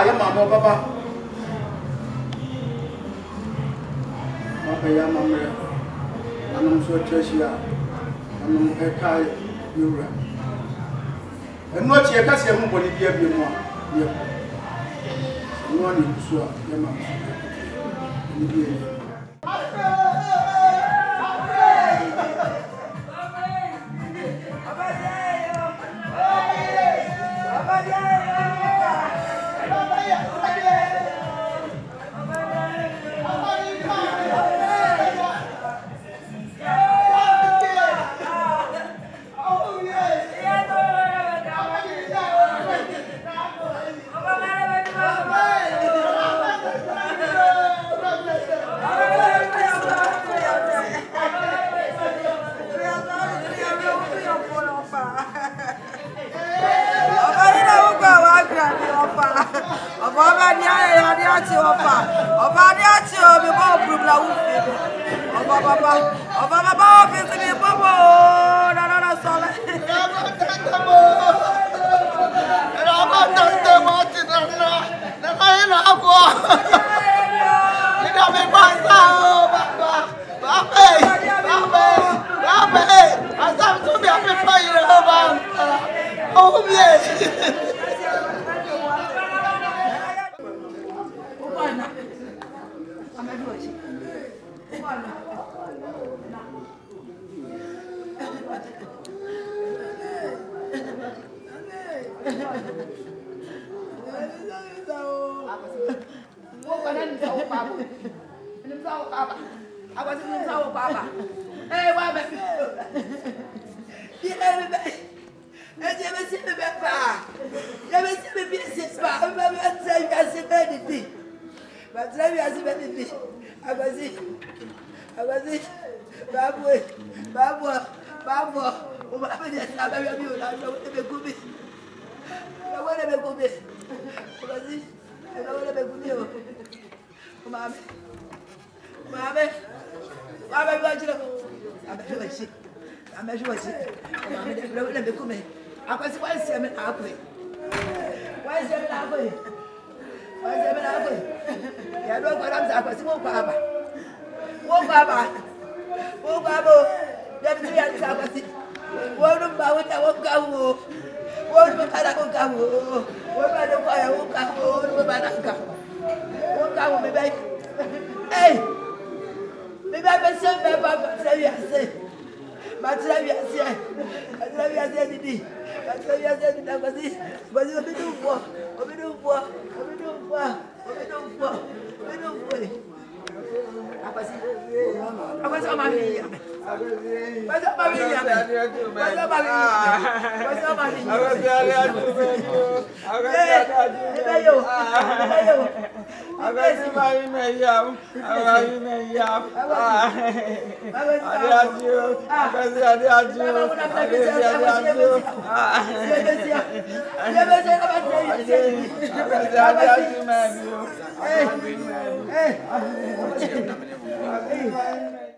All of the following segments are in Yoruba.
ya mama baba. Papa ya mama. Anam so treasure. Anam ekai yura. Eno chi e ka se hu boni bia bi mu a. Ye. No ni so ya mama. Ni bia.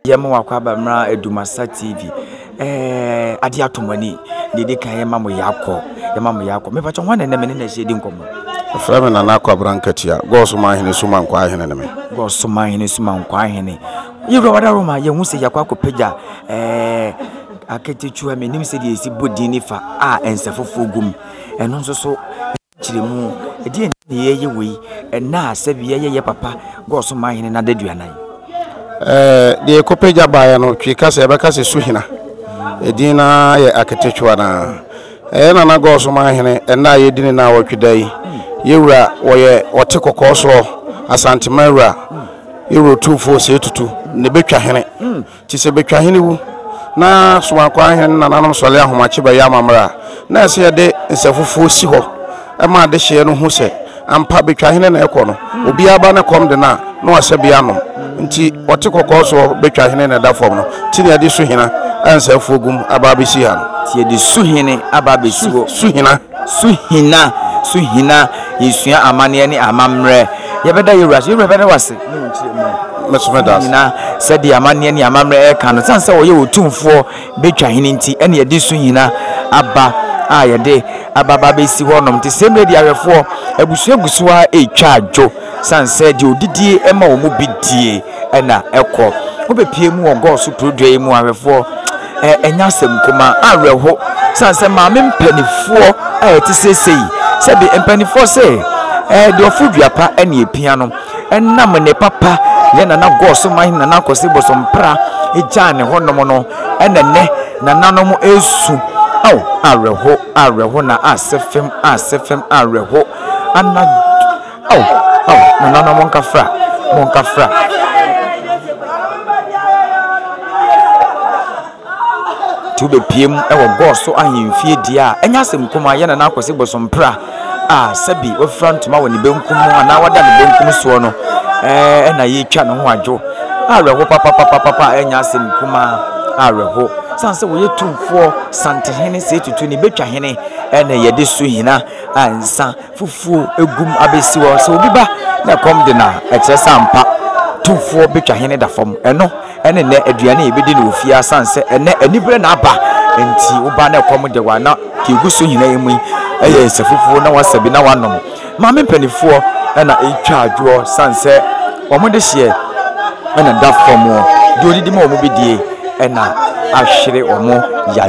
Yema wakwaba mra Edumasa TV ade atomani dede kan yema mo yakọ mepacho hwan na mene na hyedi nkomo Frame na nakọ abrankatia goso mahene suma nkwa ahene ne me goso mahene suma nkwa ahene yewra wada roma ye hu se yakọ akọpagya aketechu ame nim se de esi bodini fa ensafofo gum eno nso so kiremu edi ne ye wei na asabi ye papa goso mahene na daduanan de kopagya baaya no twika se beka se suhina edina ye aketechu na na goso mahene na ye dini na wotwedai yewra woye wote kokoso asante mawra yewro tufo se tutu ne betwa hene ti se betwa hene wu na suma kwa hene na nanom sole ahomache ba ya mamra na se de nsafofo si ho ma de hye no hu se ampa betwa hene na ekọ no obi aba na kom de na wase bia no nti wote kokoso betwa hene na da fom no ti ne de suhina ansafo gum aba besi ha no ti de suhine aba besi wo suhina yesua amane ne amamre yebeda yewra beda wase mesomeda na sedi amane ne amamre e kan sanse wo ye otumfo betwa hene nti ene ye de suhina aba a yɛde ababa besi hɔnom te sɛ mmerɛ awɛfoɔ abusua gusua etwa adwo sanse de odidie ema wo mu bidie ɛna ɛkɔ wobɛpie mu wɔ gɔɔso produe mu awɛfoɔ enya asɛm kuma awerɛho sanse maame mpanifoɔ a yɛte sesei sɛbi mpanifoɔ sɛ de ofuduapa ɛne epia no ɛnam ne papa yɛ nana gɔɔso man nana kɔse bosompra egya ne hɔnom no ɛnɛnɛ nananom esu awerɛho na asefem awerɛho ana nananom monkafra tube piem ɛwɔ gɔɔso ahemfie dia ɛnya asɛm kuma yɛ nana kɔse bosompra sabi ofra ntoma wɔ ne benkum ana wada ne benkum soɔ no ɛna yɛtwa ne ho adwo awerɛho papa ɛnya asɛm kuma awerɛho sanse wo yetumfoɔ santehene se tutu ne betwa hene ɛna yɛde so hina ansa fufuo egum abesi wɔ sɛ obi ba na kom de na ɛkyerɛ sampa tumfoɔ betwa hene da fam ɛno ɛne ne aduane yɛbɛdi ne ofia sanse ɛne anibre na aba enti wo ba na kom de wa na kegu so hina emu ɛyɛ sefufuo na wasabi na wanom maame mpanifoɔ ɛna etwa adwo sanse wɔn de hye ɛna da fam wɔ de odidi ma wɔn bidie ɛna ahwere omo ya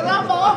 Come on,